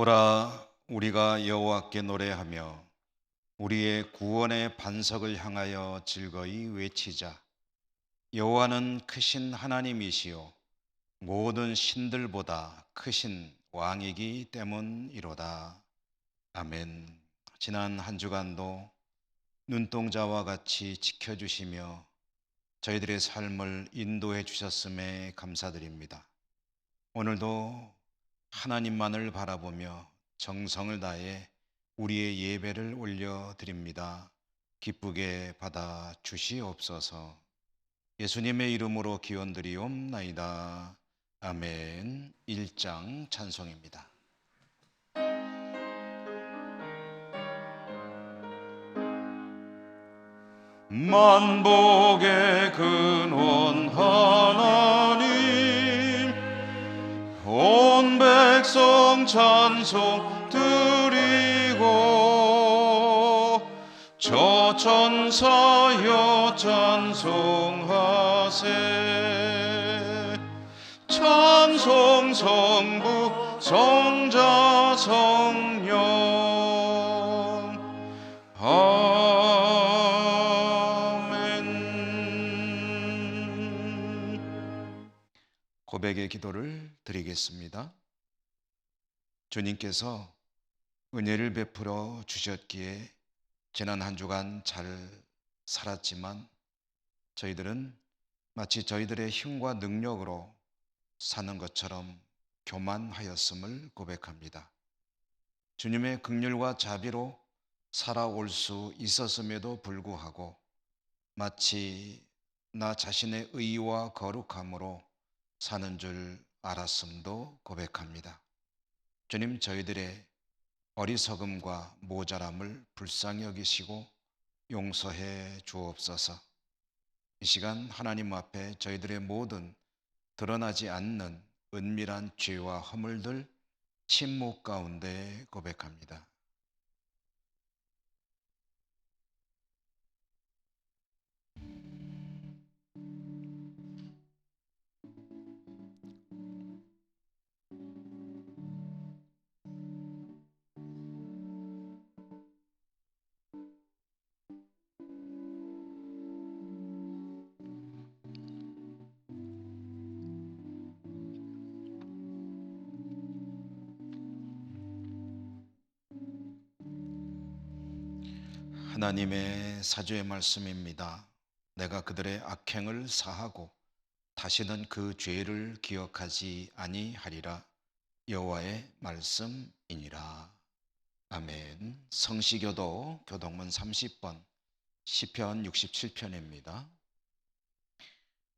오라 우리가 여호와께 노래하며 우리의 구원의 반석을 향하여 즐거이 외치자. 여호와는 크신 하나님이시요 모든 신들보다 크신 왕이기 때문이로다. 아멘. 지난 한 주간도 눈동자와 같이 지켜주시며 저희들의 삶을 인도해 주셨음에 감사드립니다. 오늘도 하나님만을 바라보며 정성을 다해 우리의 예배를 올려드립니다. 기쁘게 받아 주시옵소서. 예수님의 이름으로 기원드리옵나이다. 아멘. 1장 찬송입니다. 만복의 근원 하나님, 온 백성 찬송 드리고 저 천사여 찬송하세. 찬송 성부 성자 성령 아멘. 고백의 기도를 드리겠습니다. 주님께서 은혜를 베풀어 주셨기에 지난 한 주간 잘 살았지만 저희들은 마치 저희들의 힘과 능력으로 사는 것처럼 교만하였음을 고백합니다. 주님의 긍휼과 자비로 살아올 수 있었음에도 불구하고 마치 나 자신의 의와 거룩함으로 사는 줄 알았음도 고백합니다. 주님, 저희들의 어리석음과 모자람을 불쌍히 여기시고 용서해 주옵소서. 이 시간 하나님 앞에 저희들의 모든 드러나지 않는 은밀한 죄와 허물들 침묵 가운데 고백합니다. 하나님의 사주의 말씀입니다. 내가 그들의 악행을 사하고 다시는 그 죄를 기억하지 아니하리라. 여호와의 말씀이니라. 아멘. 성시교도 교동문 30번 시편 67편입니다.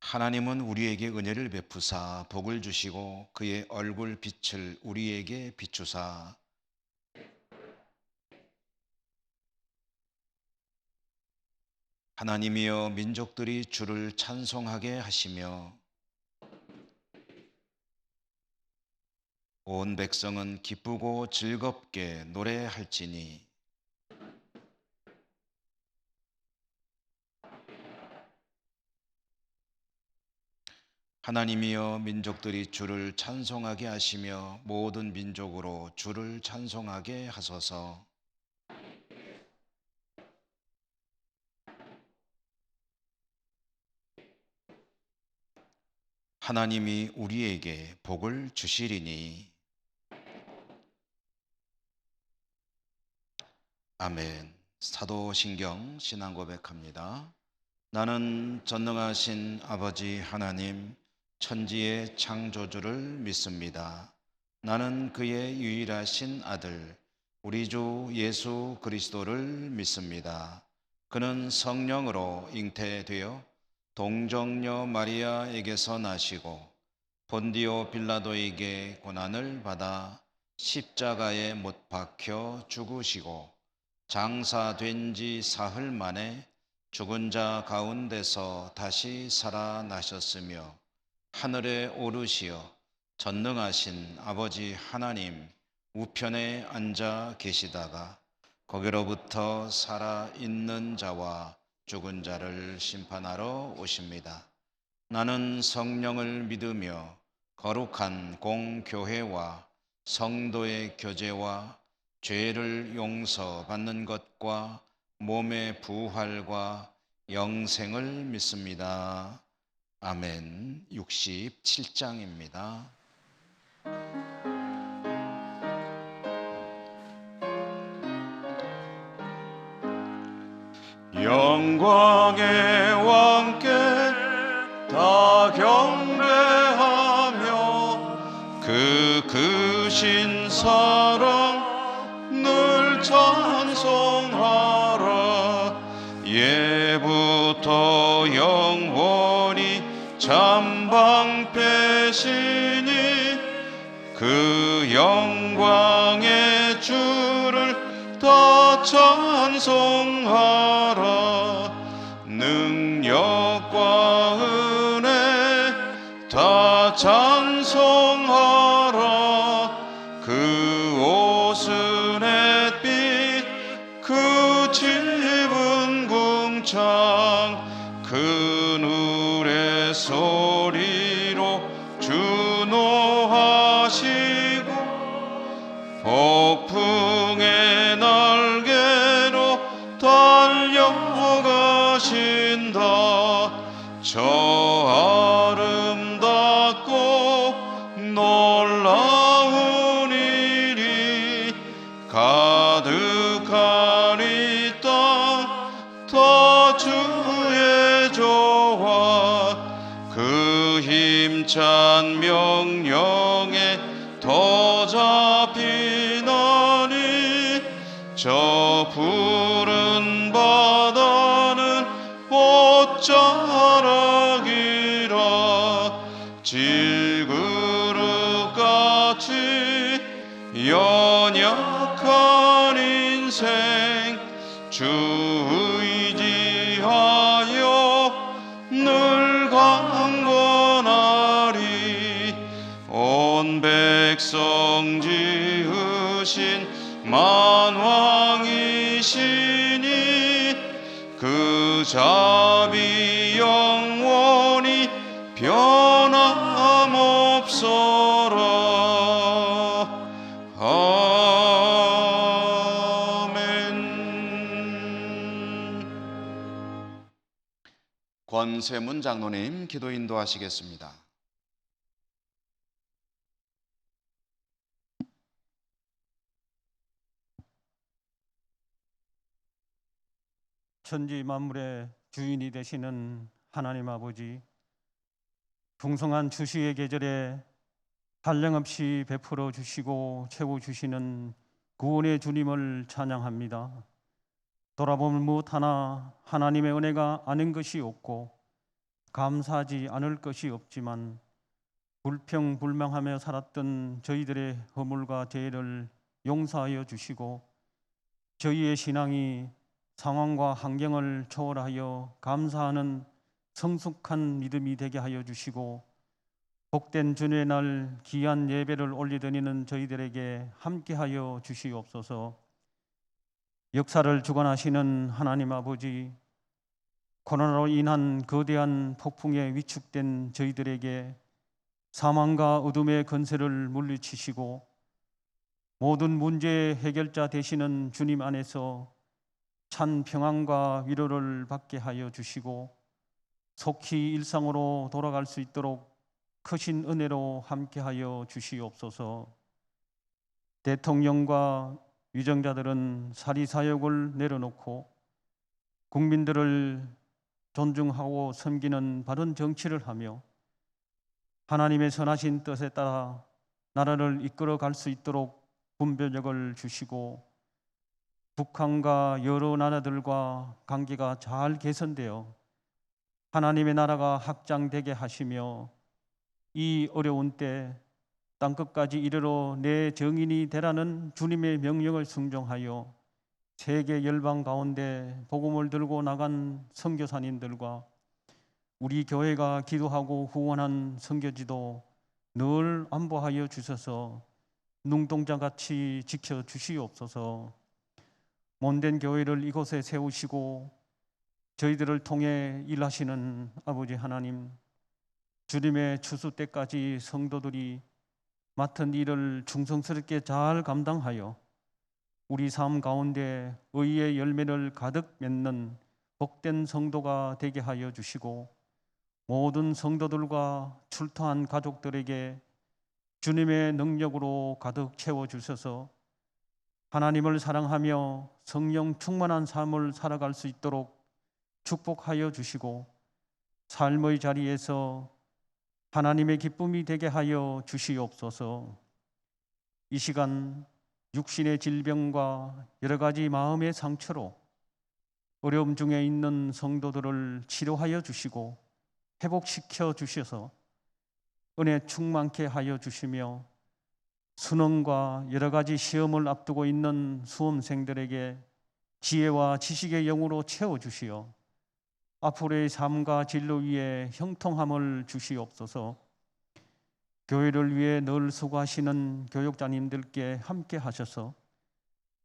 하나님은 우리에게 은혜를 베푸사 복을 주시고 그의 얼굴 빛을 우리에게 비추사 하나님이여 민족들이 주를 찬송하게 하시며 온 백성은 기쁘고 즐겁게 노래할지니 하나님이여 민족들이 주를 찬송하게 하시며 모든 민족으로 주를 찬송하게 하소서. 하나님이 우리에게 복을 주시리니 아멘. 사도신경 신앙 고백합니다. 나는 전능하신 아버지 하나님 천지의 창조주를 믿습니다. 나는 그의 유일하신 아들 우리 주 예수 그리스도를 믿습니다. 그는 성령으로 잉태되어 동정녀 마리아에게서 나시고 본디오 빌라도에게 고난을 받아 십자가에 못 박혀 죽으시고 장사된 지 사흘 만에 죽은 자 가운데서 다시 살아나셨으며 하늘에 오르시어 전능하신 아버지 하나님 우편에 앉아 계시다가 거기로부터 살아있는 자와 죽은 자를 심판하러 오십니다. 나는 성령을 믿으며 거룩한 공교회와 성도의 교제와 죄를 용서받는 것과 몸의 부활과 영생을 믿습니다. 아멘. 67장입니다. 영광의 왕께 다 경배하며 그 크신 사랑 늘 찬송하라. 예부터 영원히 잠방패시니 그 영광의 주를 다 찬송하라. 능력과 은혜 다 찬송하라. 그 옷은 햇빛 그 집은 궁창 그 누의 소리로 주노하시고 폭풍의 날개로 달려가신다. 저 아름답고 놀라운 일이 가득한 이 땅 다 주의 조화 그 힘찬 명령에 더 잡히나니 저 푸른 바다는 옷자락이라. 질그릇같이 연약한 인생 주 의지하여 늘 강건하리. 온 백성 지으신 만왕이시니 그 자비 영원히 변함없어라. 아멘. 권세문 장로님 기도 인도하시겠습니다. 천지 만물의 주인이 되시는 하나님 아버지, 풍성한 주시의 계절에 한량없이 베풀어 주시고 채워주시는 구원의 주님을 찬양합니다. 돌아보면 무엇 하나 하나님의 은혜가 아닌 것이 없고 감사하지 않을 것이 없지만 불평불명하며 살았던 저희들의 허물과 죄를 용서하여 주시고 저희의 신앙이 상황과 환경을 초월하여 감사하는 성숙한 믿음이 되게 하여 주시고 복된 주님의 날 귀한 예배를 올려드리는 저희들에게 함께하여 주시옵소서. 역사를 주관하시는 하나님 아버지, 코로나로 인한 거대한 폭풍에 위축된 저희들에게 사망과 어둠의 권세를 물리치시고 모든 문제의 해결자 되시는 주님 안에서 찬 평안과 위로를 받게 하여 주시고 속히 일상으로 돌아갈 수 있도록 크신 은혜로 함께하여 주시옵소서. 대통령과 위정자들은 사리사욕을 내려놓고 국민들을 존중하고 섬기는 바른 정치를 하며 하나님의 선하신 뜻에 따라 나라를 이끌어 갈 수 있도록 분별력을 주시고 북한과 여러 나라들과 관계가 잘 개선되어 하나님의 나라가 확장되게 하시며 이 어려운 때 땅끝까지 이르러 내 정인이 되라는 주님의 명령을 순종하여 세계 열방 가운데 복음을 들고 나간 선교사님들과 우리 교회가 기도하고 후원한 선교지도 늘 안보하여 주셔서 눈동자같이 지켜주시옵소서. 못된 교회를 이곳에 세우시고 저희들을 통해 일하시는 아버지 하나님, 주님의 추수 때까지 성도들이 맡은 일을 충성스럽게 잘 감당하여 우리 삶 가운데 의의 열매를 가득 맺는 복된 성도가 되게 하여 주시고, 모든 성도들과 출타한 가족들에게 주님의 능력으로 가득 채워 주셔서 하나님을 사랑하며 성령 충만한 삶을 살아갈 수 있도록 축복하여 주시고, 삶의 자리에서 하나님의 기쁨이 되게 하여 주시옵소서. 이 시간 육신의 질병과 여러 가지 마음의 상처로 어려움 중에 있는 성도들을 치료하여 주시고 회복시켜 주셔서 은혜 충만케 하여 주시며, 수능과 여러 가지 시험을 앞두고 있는 수험생들에게 지혜와 지식의 영으로 채워 주시어 앞으로의 삶과 진로 위에 형통함을 주시옵소서. 교회를 위해 늘 수고하시는 교육자님들께 함께 하셔서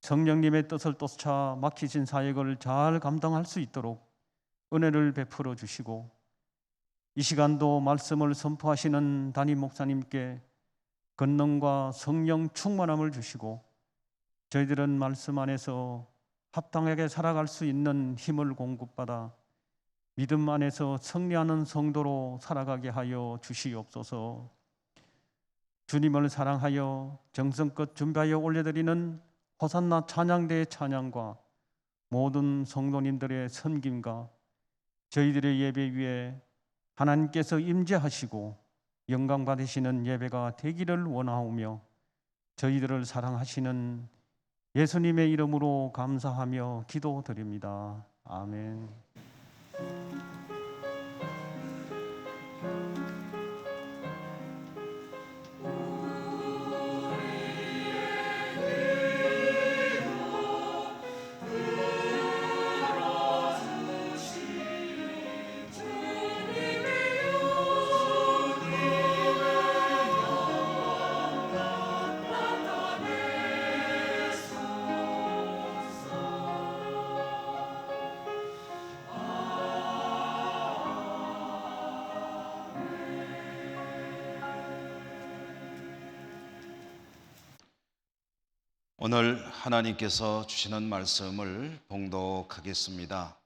성령님의 뜻을 쫓아 맡기신 사역을 잘 감당할 수 있도록 은혜를 베풀어 주시고, 이 시간도 말씀을 선포하시는 담임 목사님께 권능과 성령 충만함을 주시고, 저희들은 말씀 안에서 합당하게 살아갈 수 있는 힘을 공급받아 믿음 안에서 승리하는 성도로 살아가게 하여 주시옵소서. 주님을 사랑하여 정성껏 준비하여 올려드리는 호산나 찬양대의 찬양과 모든 성도님들의 섬김과 저희들의 예배 위에 하나님께서 임재하시고 영광 받으시는 예배가 되기를 원하오며, 저희들을 사랑하시는 예수님의 이름으로 감사하며 기도드립니다. 아멘. 오늘 하나님께서 주시는 말씀을 봉독하겠습니다.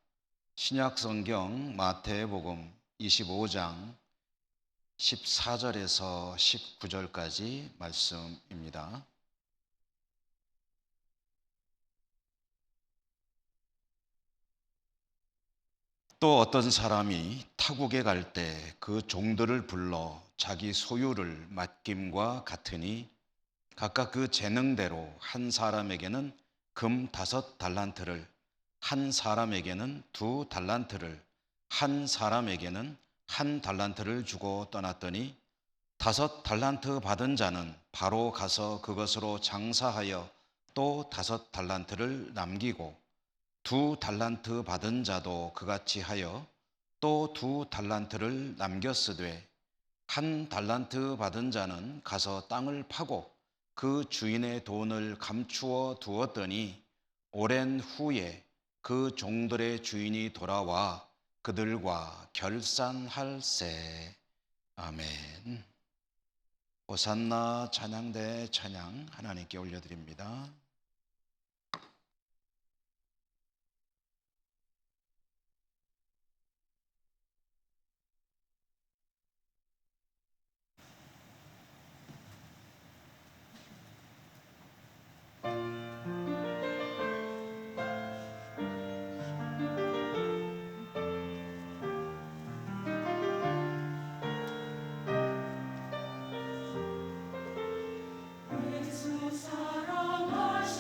신약성경 마태복음 25장 14절에서 19절까지 말씀입니다. 또 어떤 사람이 타국에 갈 때 그 종들을 불러 자기 소유를 맡김과 같으니, 각각 그 재능대로 한 사람에게는 금 5달란트를, 한 사람에게는 2달란트를, 한 사람에게는 1달란트를 주고 떠났더니, 5달란트 받은 자는 바로 가서 그것으로 장사하여 또 5달란트를 남기고, 2달란트 받은 자도 그같이 하여 또 2달란트를 남겼으되, 1달란트 받은 자는 가서 땅을 파고 그 주인의 돈을 감추어 두었더니, 오랜 후에 그 종들의 주인이 돌아와 그들과 결산할세. 아멘. 호산나 찬양대 찬양 하나님께 올려드립니다. 예수 사랑하시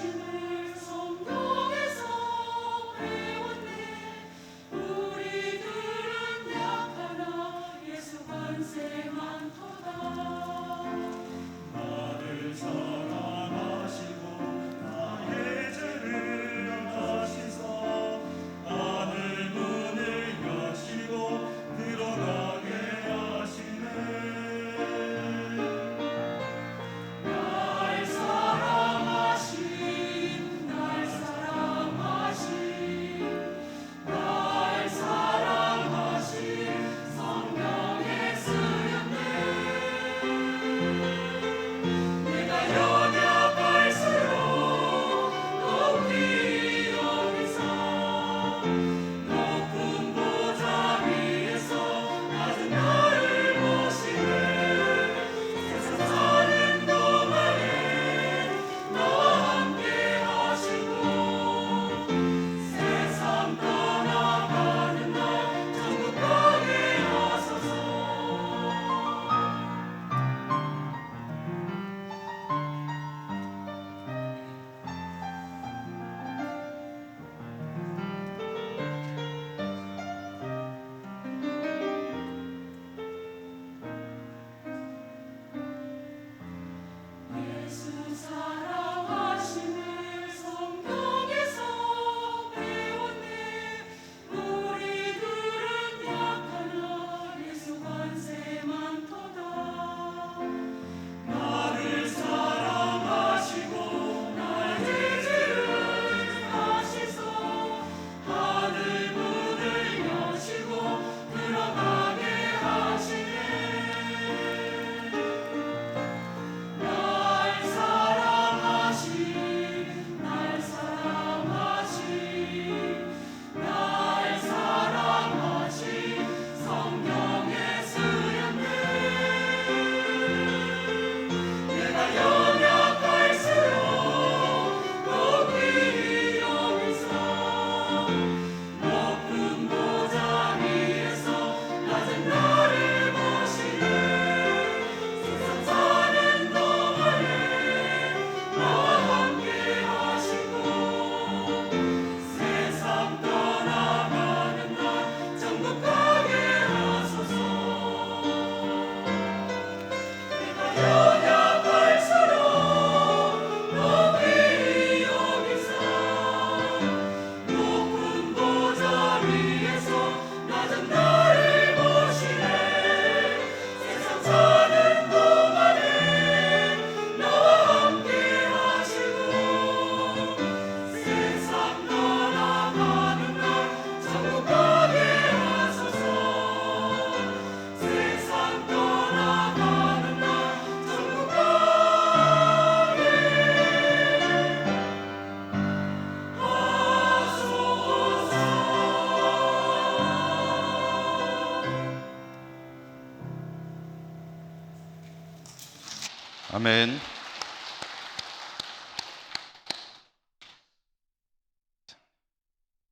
아멘.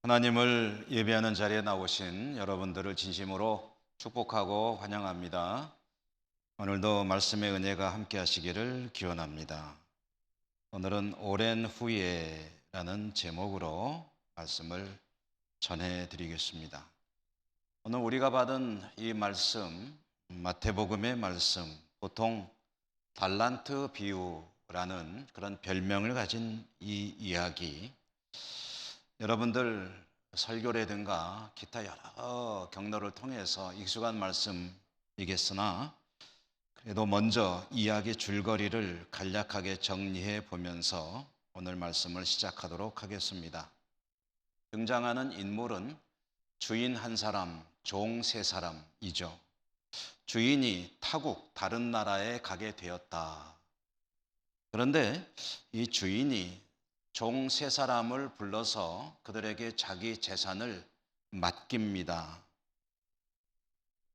하나님을 예배하는 자리에 나오신 여러분들을 진심으로 축복하고 환영합니다. 오늘도 말씀의 은혜가 함께 하시기를 기원합니다. 오늘은 오랜 후에라는 제목으로 말씀을 전해드리겠습니다. 오늘 우리가 받은 이 말씀, 마태복음의 말씀, 보통 달란트 비유라는 그런 별명을 가진 이 이야기, 여러분들 설교라든가 기타 여러 경로를 통해서 익숙한 말씀이겠으나 그래도 먼저 이야기 줄거리를 간략하게 정리해 보면서 오늘 말씀을 시작하도록 하겠습니다. 등장하는 인물은 주인 한 사람, 종 세 사람이죠. 주인이 타국 다른 나라에 가게 되었다. 그런데 이 주인이 종 세 사람을 불러서 그들에게 자기 재산을 맡깁니다.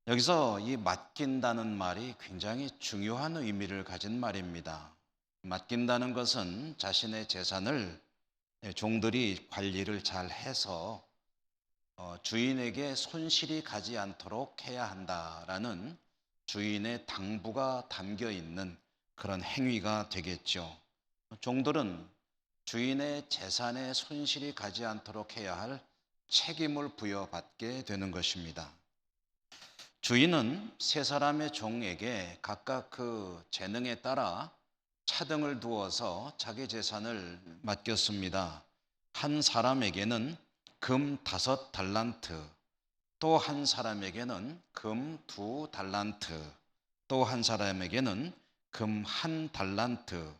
여기서 이 맡긴다는 말이 굉장히 중요한 의미를 가진 말입니다. 맡긴다는 것은 자신의 재산을 종들이 관리를 잘 해서 주인에게 손실이 가지 않도록 해야 한다라는 주인의 당부가 담겨 있는 그런 행위가 되겠죠. 종들은 주인의 재산에 손실이 가지 않도록 해야 할 책임을 부여받게 되는 것입니다. 주인은 세 사람의 종에게 각각 그 재능에 따라 차등을 두어서 자기 재산을 맡겼습니다. 한 사람에게는 금 5달란트, 또 한 사람에게는 금 2달란트, 또 한 사람에게는 금 1달란트,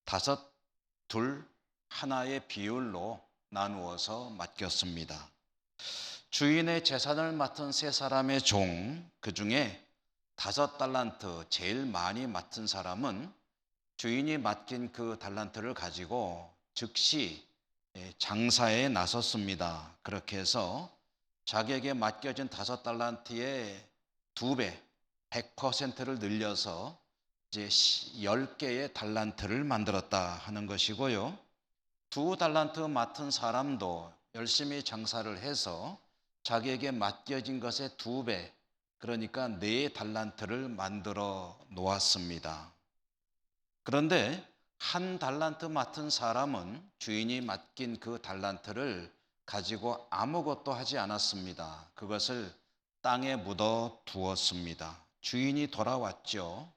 5, 2, 하나의 비율로 나누어서 맡겼습니다. 주인의 재산을 맡은 세 사람의 종, 그 중에 5달란트 제일 많이 맡은 사람은 주인이 맡긴 그 달란트를 가지고 즉시 장사에 나섰습니다. 그렇게 해서 자기에게 맡겨진 5달란트의 2배, 100%를 늘려서 이제 10개의 달란트를 만들었다 하는 것이고요. 2달란트 맡은 사람도 열심히 장사를 해서 자기에게 맡겨진 것의 2배, 그러니까 4달란트를 만들어 놓았습니다. 그런데 1달란트 맡은 사람은 주인이 맡긴 그 달란트를 가지고 아무것도 하지 않았습니다. 그것을 땅에 묻어 두었습니다. 주인이 돌아왔죠.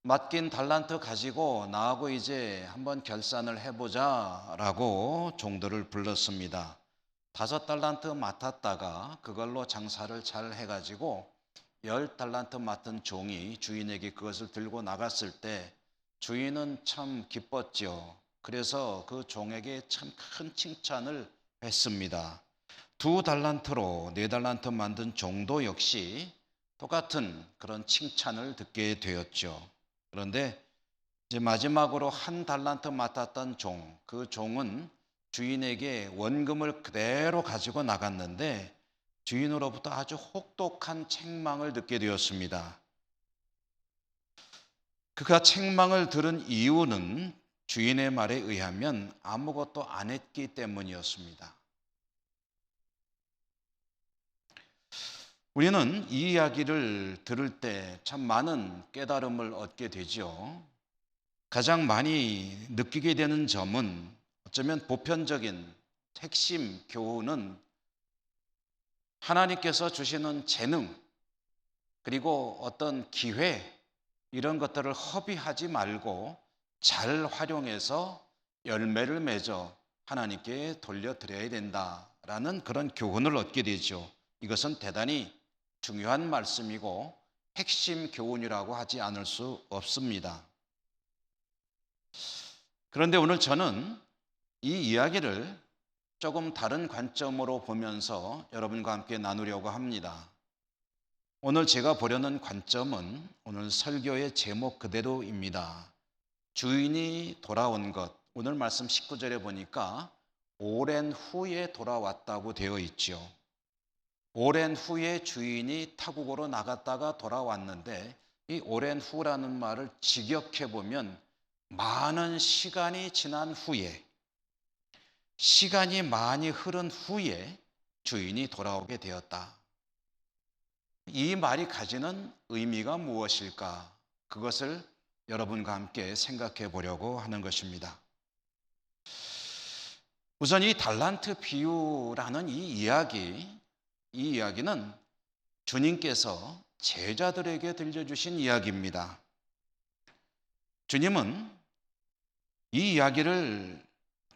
맡긴 달란트 가지고 나하고 이제 한번 결산을 해보자 라고 종들을 불렀습니다. 5달란트 맡았다가 그걸로 장사를 잘 해가지고 10달란트 맡은 종이 주인에게 그것을 들고 나갔을 때 주인은 참 기뻤죠. 그래서 그 종에게 참 큰 칭찬을 했습니다. 2달란트로 4달란트 만든 종도 역시 똑같은 그런 칭찬을 듣게 되었죠. 그런데 이제 마지막으로 1달란트 맡았던 종, 그 종은 주인에게 원금을 그대로 가지고 나갔는데 주인으로부터 아주 혹독한 책망을 듣게 되었습니다. 그가 책망을 들은 이유는 주인의 말에 의하면 아무것도 안 했기 때문이었습니다. 우리는 이 이야기를 들을 때 참 많은 깨달음을 얻게 되죠. 가장 많이 느끼게 되는 점은 어쩌면 보편적인 핵심 교훈은 하나님께서 주시는 재능 그리고 어떤 기회 이런 것들을 허비하지 말고 잘 활용해서 열매를 맺어 하나님께 돌려드려야 된다라는 그런 교훈을 얻게 되죠. 이것은 대단히 중요한 말씀이고 핵심 교훈이라고 하지 않을 수 없습니다. 그런데 오늘 저는 이 이야기를 조금 다른 관점으로 보면서 여러분과 함께 나누려고 합니다. 오늘 제가 보려는 관점은 오늘 설교의 제목 그대로입니다. 주인이 돌아온 것. 오늘 말씀 19절에 보니까 오랜 후에 돌아왔다고 되어 있죠. 오랜 후에 주인이 타국으로 나갔다가 돌아왔는데 이 오랜 후라는 말을 직역해 보면 많은 시간이 지난 후에, 시간이 많이 흐른 후에 주인이 돌아오게 되었다. 이 말이 가지는 의미가 무엇일까? 그것을 여러분과 함께 생각해 보려고 하는 것입니다. 우선 이 달란트 비유라는 이 이야기는 주님께서 제자들에게 들려주신 이야기입니다. 주님은 이 이야기를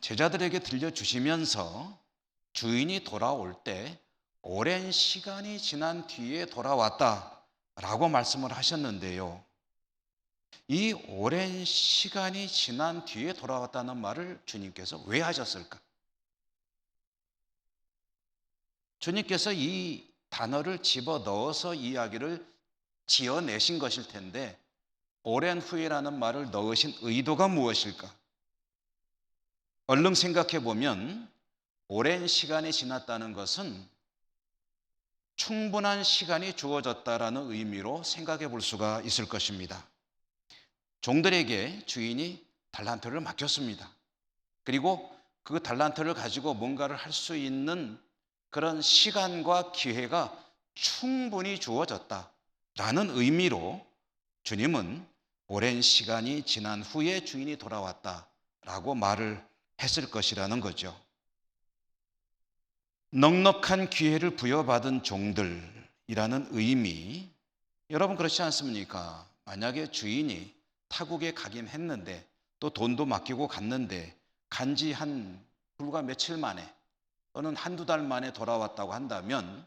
제자들에게 들려주시면서 주인이 돌아올 때 오랜 시간이 지난 뒤에 돌아왔다라고 말씀을 하셨는데요. 이 오랜 시간이 지난 뒤에 돌아왔다는 말을 주님께서 왜 하셨을까? 주님께서 이 단어를 집어넣어서 이야기를 지어내신 것일 텐데 오랜 후에라는 말을 넣으신 의도가 무엇일까? 얼른 생각해 보면 오랜 시간이 지났다는 것은 충분한 시간이 주어졌다라는 의미로 생각해 볼 수가 있을 것입니다. 종들에게 주인이 달란트를 맡겼습니다. 그리고 그 달란트를 가지고 뭔가를 할 수 있는 그런 시간과 기회가 충분히 주어졌다라는 의미로 주님은 오랜 시간이 지난 후에 주인이 돌아왔다라고 말을 했을 것이라는 거죠. 넉넉한 기회를 부여받은 종들이라는 의미, 여러분 그렇지 않습니까? 만약에 주인이 타국에 가긴 했는데 또 돈도 맡기고 갔는데 간지 한 불과 며칠 만에 또는 한두 달 만에 돌아왔다고 한다면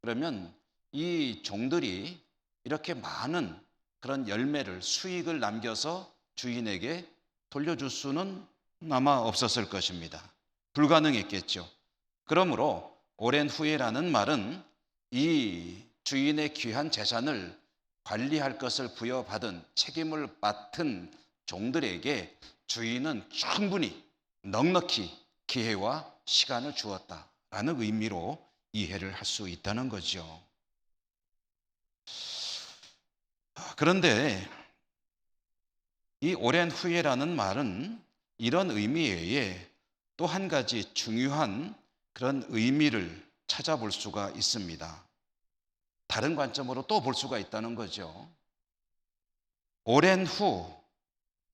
그러면 이 종들이 이렇게 많은 그런 열매를 수익을 남겨서 주인에게 돌려줄 수는 아마 없었을 것입니다. 불가능했겠죠. 그러므로 오랜 후에라는 말은 이 주인의 귀한 재산을 관리할 것을 부여받은 책임을 맡은 종들에게 주인은 충분히 넉넉히 기회와 시간을 주었다라는 의미로 이해를 할 수 있다는 거죠. 그런데 이 오랜 후에라는 말은 이런 의미 외에 또 한 가지 중요한 그런 의미를 찾아볼 수가 있습니다. 다른 관점으로 또 볼 수가 있다는 거죠. 오랜 후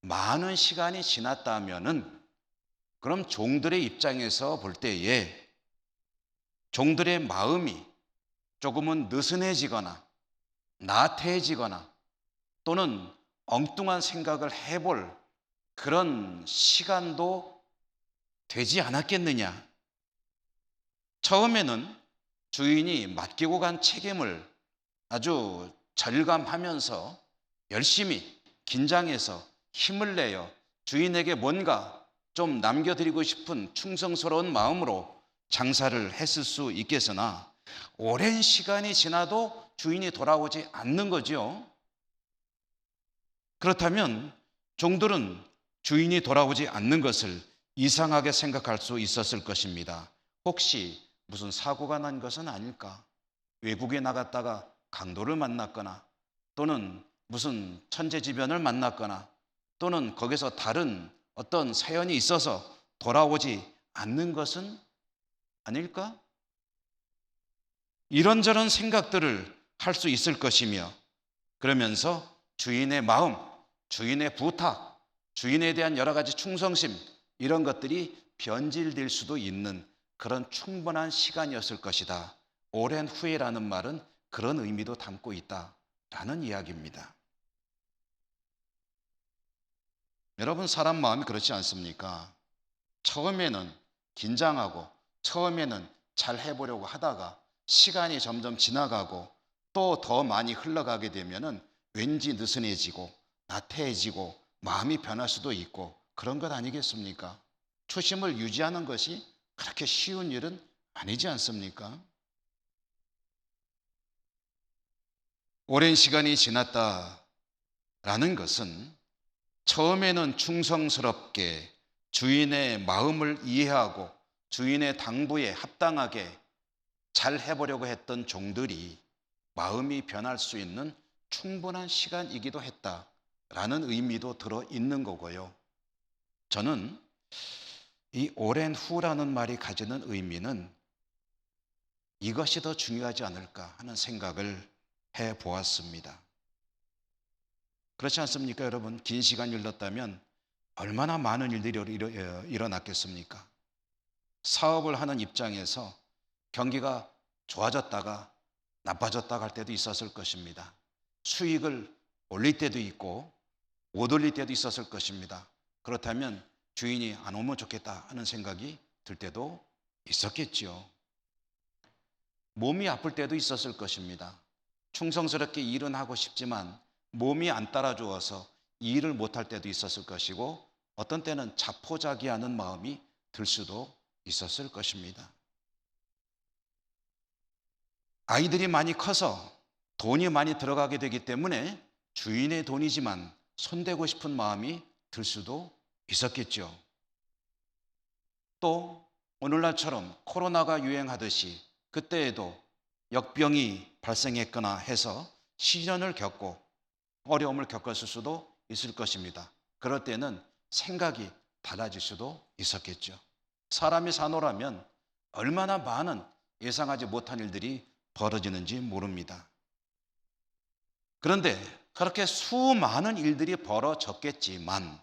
많은 시간이 지났다면은 그럼 종들의 입장에서 볼 때에 종들의 마음이 조금은 느슨해지거나 나태해지거나 또는 엉뚱한 생각을 해볼 그런 시간도 되지 않았겠느냐. 처음에는 주인이 맡기고 간 책임을 아주 절감하면서 열심히 긴장해서 힘을 내어 주인에게 뭔가 좀 남겨드리고 싶은 충성스러운 마음으로 장사를 했을 수 있겠으나 오랜 시간이 지나도 주인이 돌아오지 않는 거죠. 그렇다면 종들은 주인이 돌아오지 않는 것을 이상하게 생각할 수 있었을 것입니다. 혹시 무슨 사고가 난 것은 아닐까? 외국에 나갔다가 강도를 만났거나 또는 무슨 천재지변을 만났거나 또는 거기서 다른 어떤 사연이 있어서 돌아오지 않는 것은 아닐까? 이런저런 생각들을 할 수 있을 것이며 그러면서 주인의 마음, 주인의 부탁, 주인에 대한 여러 가지 충성심 이런 것들이 변질될 수도 있는 그런 충분한 시간이었을 것이다. 오랜 후에라는 말은 그런 의미도 담고 있다라는 이야기입니다. 여러분 사람 마음이 그렇지 않습니까? 처음에는 긴장하고 처음에는 잘 해보려고 하다가 시간이 점점 지나가고 또 더 많이 흘러가게 되면은 왠지 느슨해지고 나태해지고 마음이 변할 수도 있고 그런 것 아니겠습니까? 초심을 유지하는 것이 그렇게 쉬운 일은 아니지 않습니까? 오랜 시간이 지났다라는 것은 처음에는 충성스럽게 주인의 마음을 이해하고 주인의 당부에 합당하게 잘 해보려고 했던 종들이 마음이 변할 수 있는 충분한 시간이기도 했다라는 의미도 들어 있는 거고요. 저는 이 오랜 후라는 말이 가지는 의미는 이것이 더 중요하지 않을까 하는 생각을 해 보았습니다. 그렇지 않습니까, 여러분? 긴 시간 일렀다면 얼마나 많은 일들이 일어났겠습니까? 사업을 하는 입장에서 경기가 좋아졌다가 나빠졌다가 할 때도 있었을 것입니다. 수익을 올릴 때도 있고 못 올릴 때도 있었을 것입니다. 그렇다면 주인이 안 오면 좋겠다 하는 생각이 들 때도 있었겠죠. 몸이 아플 때도 있었을 것입니다. 충성스럽게 일은 하고 싶지만 몸이 안 따라주어서 일을 못할 때도 있었을 것이고, 어떤 때는 자포자기하는 마음이 들 수도 있었을 것입니다. 아이들이 많이 커서 돈이 많이 들어가게 되기 때문에 주인의 돈이지만 손대고 싶은 마음이 들 수도 있었겠죠. 또 오늘날처럼 코로나가 유행하듯이 그때에도 역병이 발생했거나 해서 시련을 겪고 어려움을 겪었을 수도 있을 것입니다. 그럴 때는 생각이 달라질 수도 있었겠죠. 사람이 사노라면 얼마나 많은 예상하지 못한 일들이 벌어지는지 모릅니다. 그런데 그렇게 수많은 일들이 벌어졌겠지만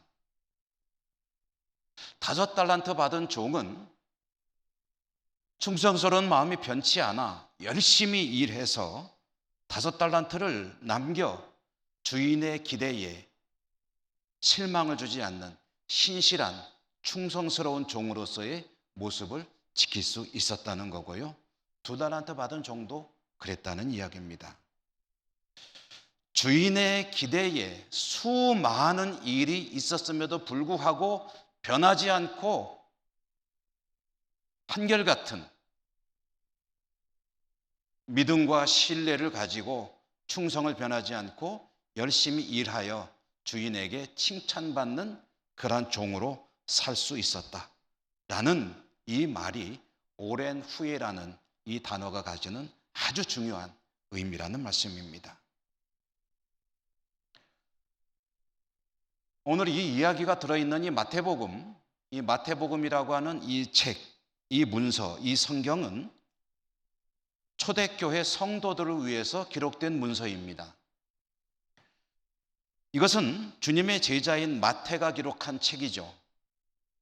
5달란트 받은 종은 충성스러운 마음이 변치 않아 열심히 일해서 5달란트를 남겨 주인의 기대에 실망을 주지 않는 신실한 충성스러운 종으로서의 모습을 지킬 수 있었다는 거고요. 2달란트 받은 종도 그랬다는 이야기입니다. 주인의 기대에 수많은 일이 있었음에도 불구하고 변하지 않고 한결같은 믿음과 신뢰를 가지고 충성을 변하지 않고 열심히 일하여 주인에게 칭찬받는 그러한 종으로 살 수 있었다라는 이 말이 오랜 후에라는 이 단어가 가지는 아주 중요한 의미라는 말씀입니다. 오늘 이 이야기가 들어있는 이 마태복음이라고 하는 이 책, 이 문서, 이 성경은 초대교회 성도들을 위해서 기록된 문서입니다. 이것은 주님의 제자인 마태가 기록한 책이죠.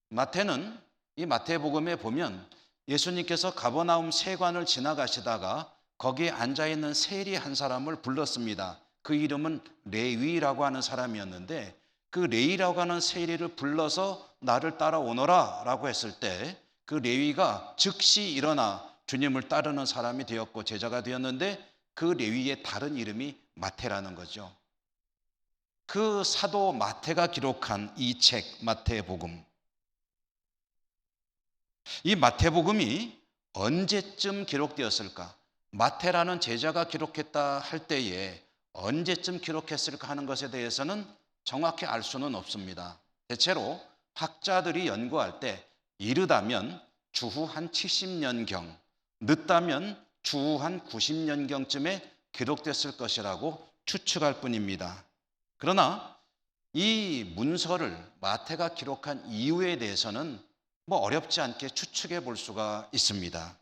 마태는 이 마태복음에 보면 예수님께서 가버나움 세관을 지나가시다가 거기에 앉아있는 세리 한 사람을 불렀습니다. 그 이름은 레위라고 하는 사람이었는데, 그 레위라고 하는 세리를 불러서 나를 따라오너라 라고 했을 때 그 레위가 즉시 일어나 주님을 따르는 사람이 되었고 제자가 되었는데, 그 레위의 다른 이름이 마태라는 거죠. 그 사도 마태가 기록한 이 책 마태복음, 이 마태복음이 언제쯤 기록되었을까? 마태라는 제자가 기록했다 할 때에 언제쯤 기록했을까 하는 것에 대해서는 정확히 알 수는 없습니다. 대체로 학자들이 연구할 때 이르다면 주후 한 70년경, 늦다면 주후 한 90년경쯤에 기록됐을 것이라고 추측할 뿐입니다. 그러나 이 문서를 마태가 기록한 이유에 대해서는 어렵지 않게 추측해 볼 수가 있습니다.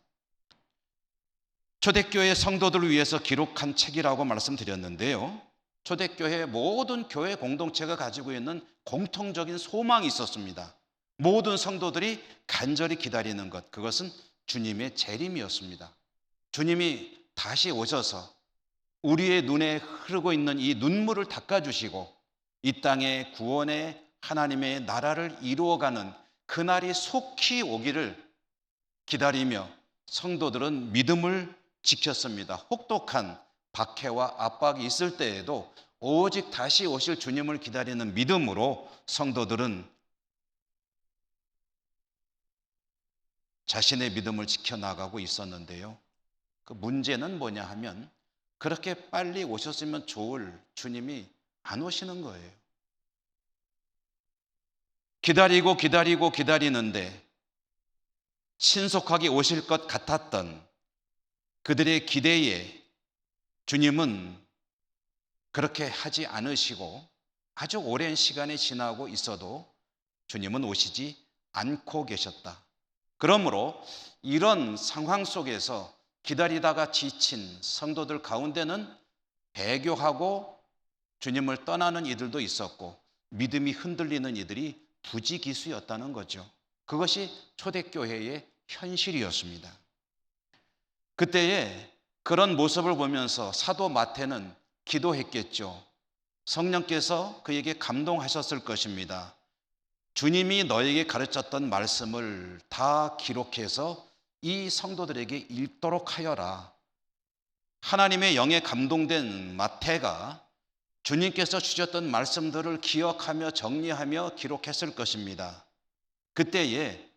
초대교회 성도들을 위해서 기록한 책이라고 말씀드렸는데요. 초대교회 모든 교회 공동체가 가지고 있는 공통적인 소망이 있었습니다. 모든 성도들이 간절히 기다리는 것, 그것은 주님의 재림이었습니다. 주님이 다시 오셔서 우리의 눈에 흐르고 있는 이 눈물을 닦아주시고 이 땅에 구원의 하나님의 나라를 이루어가는 그날이 속히 오기를 기다리며 성도들은 믿음을 지켰습니다. 혹독한 박해와 압박이 있을 때에도 오직 다시 오실 주님을 기다리는 믿음으로 성도들은 자신의 믿음을 지켜나가고 있었는데요. 그 문제는 뭐냐 하면 그렇게 빨리 오셨으면 좋을 주님이 안 오시는 거예요. 기다리는데 신속하게 오실 것 같았던 그들의 기대에 주님은 그렇게 하지 않으시고 아주 오랜 시간이 지나고 있어도 주님은 오시지 않고 계셨다. 그러므로 이런 상황 속에서 기다리다가 지친 성도들 가운데는 배교하고 주님을 떠나는 이들도 있었고 믿음이 흔들리는 이들이 부지기수였다는 거죠. 그것이 초대교회의 현실이었습니다. 그때에 그런 모습을 보면서 사도 마태는 기도했겠죠. 성령께서 그에게 감동하셨을 것입니다. 주님이 너에게 가르쳤던 말씀을 다 기록해서 이 성도들에게 읽도록 하여라. 하나님의 영에 감동된 마태가 주님께서 주셨던 말씀들을 기억하며 정리하며 기록했을 것입니다. 그때에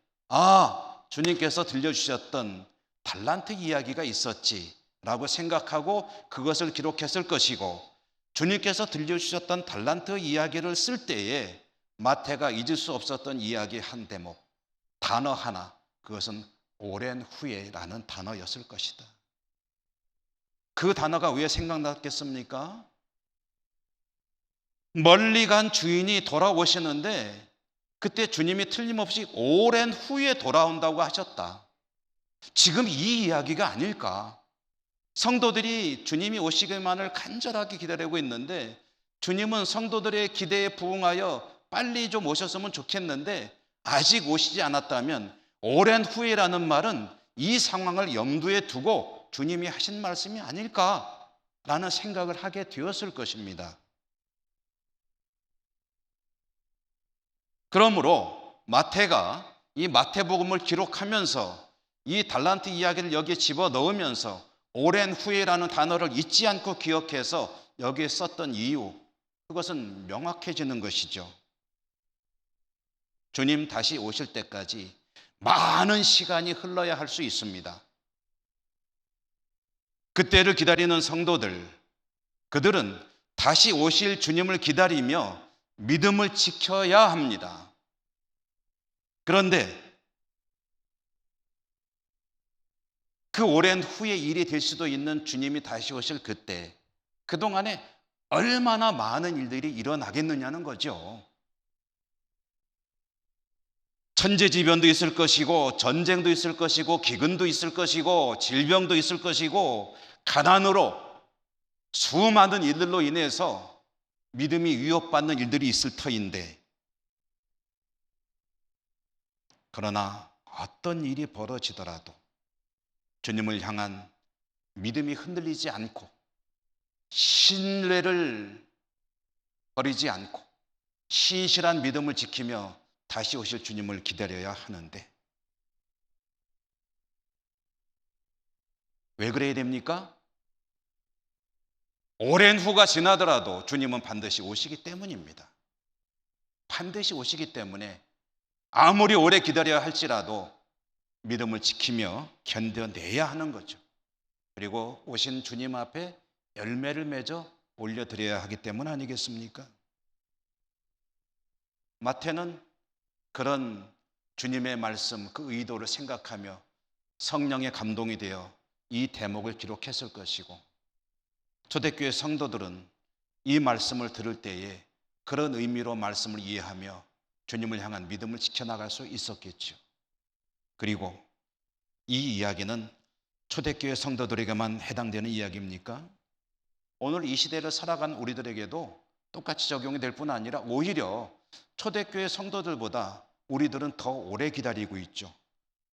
주님께서 들려주셨던 달란트 이야기가 있었지 라고 생각하고 그것을 기록했을 것이고, 주님께서 들려주셨던 달란트 이야기를 쓸 때에 마태가 잊을 수 없었던 이야기 한 대목, 단어 하나, 그것은 오랜 후에라는 단어였을 것이다. 그 단어가 왜 생각났겠습니까? 멀리 간 주인이 돌아오시는데 그때 주님이 틀림없이 오랜 후에 돌아온다고 하셨다. 지금 이 이야기가 아닐까? 성도들이 주님이 오시기만을 간절하게 기다리고 있는데 주님은 성도들의 기대에 부응하여 빨리 좀 오셨으면 좋겠는데 아직 오시지 않았다면 오랜 후에라는 말은 이 상황을 염두에 두고 주님이 하신 말씀이 아닐까라는 생각을 하게 되었을 것입니다. 그러므로 마태가 이 마태복음을 기록하면서 이 달란트 이야기를 여기에 집어넣으면서 오랜 후에라는 단어를 잊지 않고 기억해서 여기에 썼던 이유, 그것은 명확해지는 것이죠. 주님 다시 오실 때까지 많은 시간이 흘러야 할 수 있습니다. 그때를 기다리는 성도들, 그들은 다시 오실 주님을 기다리며 믿음을 지켜야 합니다. 그런데 그 오랜 후에 일이 될 수도 있는 주님이 다시 오실 그때, 그동안에 얼마나 많은 일들이 일어나겠느냐는 거죠. 천재지변도 있을 것이고, 전쟁도 있을 것이고, 기근도 있을 것이고, 질병도 있을 것이고, 가난으로 수많은 일들로 인해서 믿음이 위협받는 일들이 있을 터인데, 그러나 어떤 일이 벌어지더라도 주님을 향한 믿음이 흔들리지 않고 신뢰를 버리지 않고 신실한 믿음을 지키며 다시 오실 주님을 기다려야 하는데, 왜 그래야 됩니까? 오랜 후가 지나더라도 주님은 반드시 오시기 때문입니다. 반드시 오시기 때문에 아무리 오래 기다려야 할지라도 믿음을 지키며 견뎌내야 하는 거죠. 그리고 오신 주님 앞에 열매를 맺어 올려드려야 하기 때문 아니겠습니까? 마태는 그런 주님의 말씀, 그 의도를 생각하며 성령의 감동이 되어 이 대목을 기록했을 것이고, 초대교회 성도들은 이 말씀을 들을 때에 그런 의미로 말씀을 이해하며 주님을 향한 믿음을 지켜나갈 수 있었겠죠. 그리고 이 이야기는 초대교회 성도들에게만 해당되는 이야기입니까? 오늘 이 시대를 살아가는 우리들에게도 똑같이 적용이 될 뿐 아니라 오히려 초대교회 성도들보다 우리들은 더 오래 기다리고 있죠.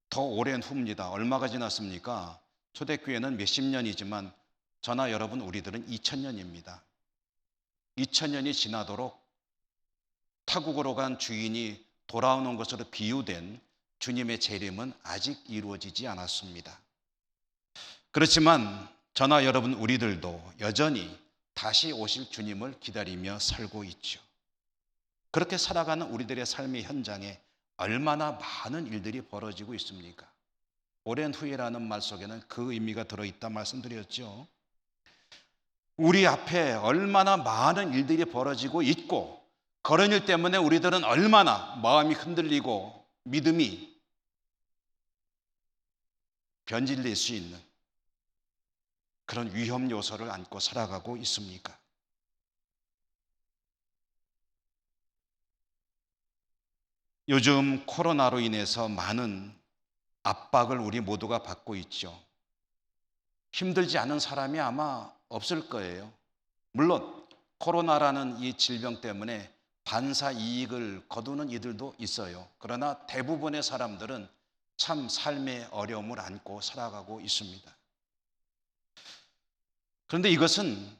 더 오랜 후입니다. 얼마가 지났습니까? 초대교회는 몇십 년이지만 저나 여러분 우리들은 2000년입니다. 2000년이 지나도록 타국으로 간 주인이 돌아오는 것으로 비유된 주님의 재림은 아직 이루어지지 않았습니다. 그렇지만 저나 여러분 우리들도 여전히 다시 오실 주님을 기다리며 살고 있죠. 그렇게 살아가는 우리들의 삶의 현장에 얼마나 많은 일들이 벌어지고 있습니까? 오랜 후에라는 말 속에는 그 의미가 들어있다 말씀드렸죠. 우리 앞에 얼마나 많은 일들이 벌어지고 있고, 그런 일 때문에 우리들은 얼마나 마음이 흔들리고 믿음이 변질될 수 있는 그런 위험 요소를 안고 살아가고 있습니까? 요즘 코로나로 인해서 많은 압박을 우리 모두가 받고 있죠. 힘들지 않은 사람이 아마 없을 거예요. 물론 코로나라는 이 질병 때문에 반사 이익을 거두는 이들도 있어요. 그러나 대부분의 사람들은 참 삶의 어려움을 안고 살아가고 있습니다. 그런데 이것은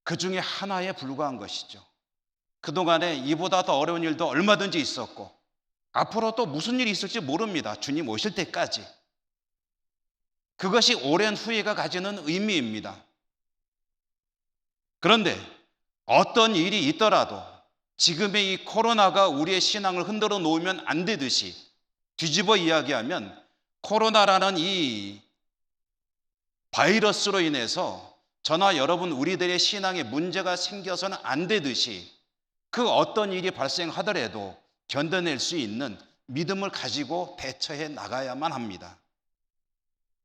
그 중에 하나에 불과한 것이죠. 그동안에 이보다 더 어려운 일도 얼마든지 있었고 앞으로 또 무슨 일이 있을지 모릅니다. 주님 오실 때까지. 그것이 오랜 후회가 가지는 의미입니다. 그런데 어떤 일이 있더라도 지금의 이 코로나가 우리의 신앙을 흔들어 놓으면 안 되듯이 뒤집어 이야기하면 코로나라는 이 바이러스로 인해서 저나 여러분 우리들의 신앙에 문제가 생겨서는 안 되듯이 그 어떤 일이 발생하더라도 견뎌낼 수 있는 믿음을 가지고 대처해 나가야만 합니다.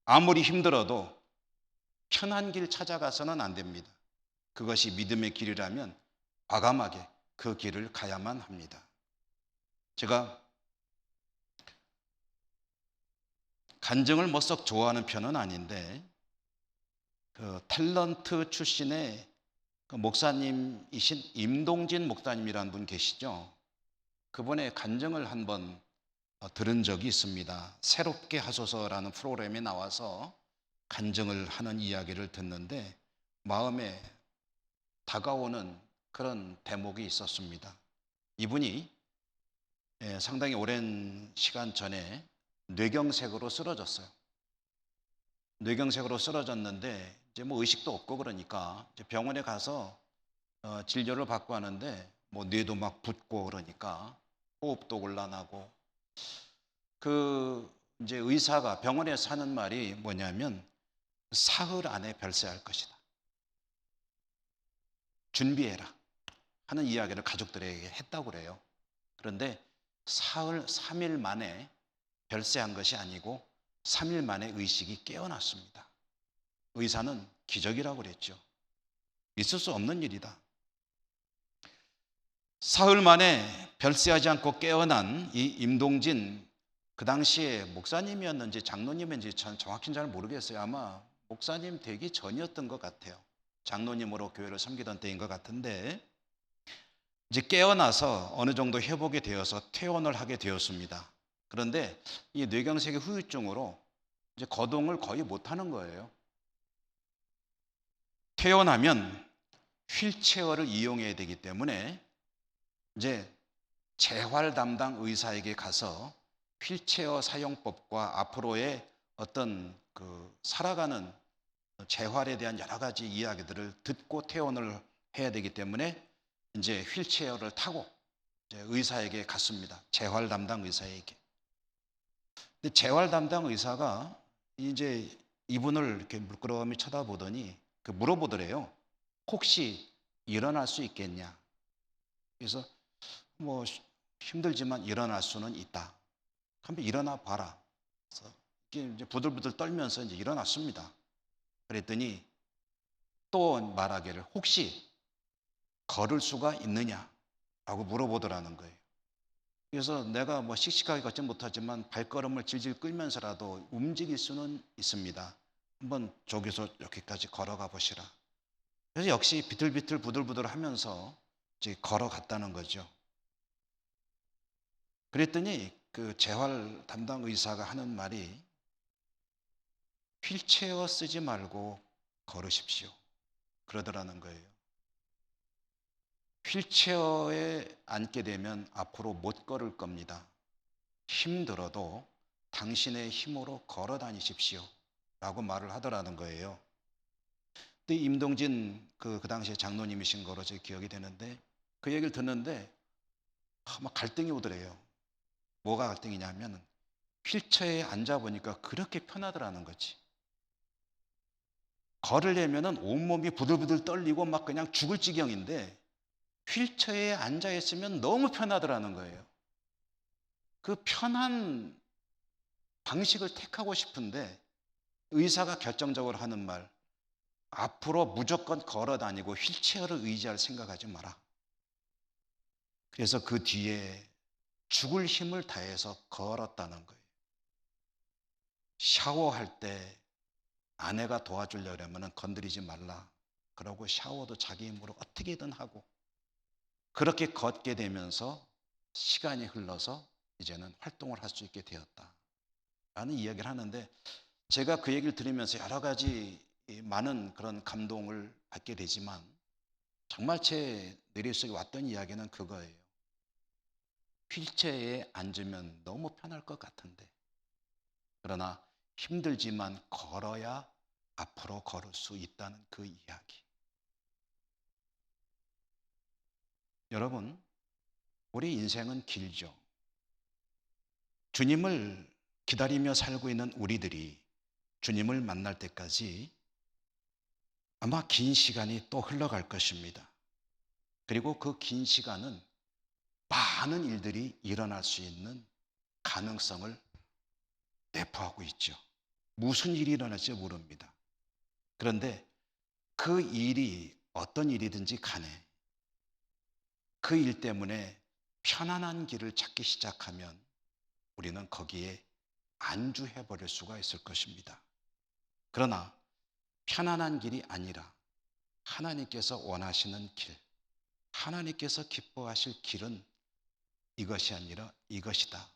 아무리 힘들어도 편한 길 찾아가서는 안 됩니다. 그것이 믿음의 길이라면 과감하게 그 길을 가야만 합니다. 제가 간증을 뭐 썩 좋아하는 편은 아닌데 그 탤런트 출신의 그 목사님이신 임동진 목사님이라는 분 계시죠? 그분의 간증을 한번 들은 적이 있습니다. 새롭게 하소서라는 프로그램에 나와서 간증을 하는 이야기를 듣는데 마음에 다가오는 그런 대목이 있었습니다. 이분이 상당히 오랜 시간 전에 뇌경색으로 쓰러졌어요. 뇌경색으로 쓰러졌는데 이제 뭐 의식도 없고 그러니까 이제 병원에 가서 진료를 받고 하는데 뭐 뇌도 막 붓고 그러니까 호흡도 곤란하고 그 이제 의사가 병원에서 하는 말이 뭐냐면 사흘 안에 별세할 것이다. 준비해라 하는 이야기를 가족들에게 했다고 그래요. 그런데 사흘 3일 만에 별세한 것이 아니고 3일 만에 의식이 깨어났습니다. 의사는 기적이라고 그랬죠. 있을 수 없는 일이다. 사흘 만에 별세하지 않고 깨어난 이 임동진, 그 당시에 목사님이었는지 장로님인지 정확히는 잘 모르겠어요. 아마 목사님 되기 전이었던 것 같아요. 장로님으로 교회를 섬기던 때인 것 같은데 이제 깨어나서 어느 정도 회복이 되어서 퇴원을 하게 되었습니다. 그런데 이 뇌경색의 후유증으로 이제 거동을 거의 못하는 거예요. 퇴원하면 휠체어를 이용해야 되기 때문에 이제 재활 담당 의사에게 가서 휠체어 사용법과 앞으로의 어떤 그 살아가는 재활에 대한 여러 가지 이야기들을 듣고 퇴원을 해야 되기 때문에 이제 휠체어를 타고 이제 의사에게 갔습니다. 재활 담당 의사에게. 근데 재활 담당 의사가 이제 이분을 이렇게 물끄러미 쳐다보더니 물어보더래요. 혹시 일어날 수 있겠냐? 그래서 뭐 힘들지만 일어날 수는 있다. 그럼 일어나 봐라. 그래서 이제 부들부들 떨면서 이제 일어났습니다. 그랬더니 또 말하기를 혹시 걸을 수가 있느냐라고 물어보더라는 거예요. 그래서 내가 뭐 씩씩하게 걷지 못하지만 발걸음을 질질 끌면서라도 움직일 수는 있습니다. 한번 저기서 여기까지 걸어가 보시라. 그래서 역시 비틀비틀 부들부들 하면서 이제 걸어갔다는 거죠. 그랬더니 그 재활 담당 의사가 하는 말이 휠체어 쓰지 말고 걸으십시오. 그러더라는 거예요. 휠체어에 앉게 되면 앞으로 못 걸을 겁니다. 힘들어도 당신의 힘으로 걸어 다니십시오. 라고 말을 하더라는 거예요. 근데 임동진 그 당시에 장로님이신 거로 제 기억이 되는데 그 얘기를 듣는데 막 갈등이 오더래요. 뭐가 갈등이냐면 휠체어에 앉아보니까 그렇게 편하더라는 거지. 걸으려면 온몸이 부들부들 떨리고 막 그냥 죽을 지경인데 휠체어에 앉아있으면 너무 편하더라는 거예요. 그 편한 방식을 택하고 싶은데 의사가 결정적으로 하는 말, 앞으로 무조건 걸어 다니고 휠체어를 의지할 생각하지 마라. 그래서 그 뒤에 죽을 힘을 다해서 걸었다는 거예요. 샤워할 때 아내가 도와주려면 건드리지 말라. 그러고 샤워도 자기 힘으로 어떻게든 하고 그렇게 걷게 되면서 시간이 흘러서 이제는 활동을 할 수 있게 되었다 라는 이야기를 하는데, 제가 그 얘기를 들으면서 여러 가지 많은 그런 감동을 받게 되지만 정말 제 뇌리속에 왔던 이야기는 그거예요. 휠체어에 앉으면 너무 편할 것 같은데, 그러나 힘들지만 걸어야 앞으로 걸을 수 있다는 그 이야기. 여러분, 우리 인생은 길죠. 주님을 기다리며 살고 있는 우리들이 주님을 만날 때까지 아마 긴 시간이 또 흘러갈 것입니다. 그리고 그 긴 시간은 많은 일들이 일어날 수 있는 가능성을 내포하고 있죠. 무슨 일이 일어날지 모릅니다. 그런데 그 일이 어떤 일이든지 간에 그 일 때문에 편안한 길을 찾기 시작하면 우리는 거기에 안주해 버릴 수가 있을 것입니다. 그러나 편안한 길이 아니라 하나님께서 원하시는 길, 하나님께서 기뻐하실 길은 이것이 아니라 이것이다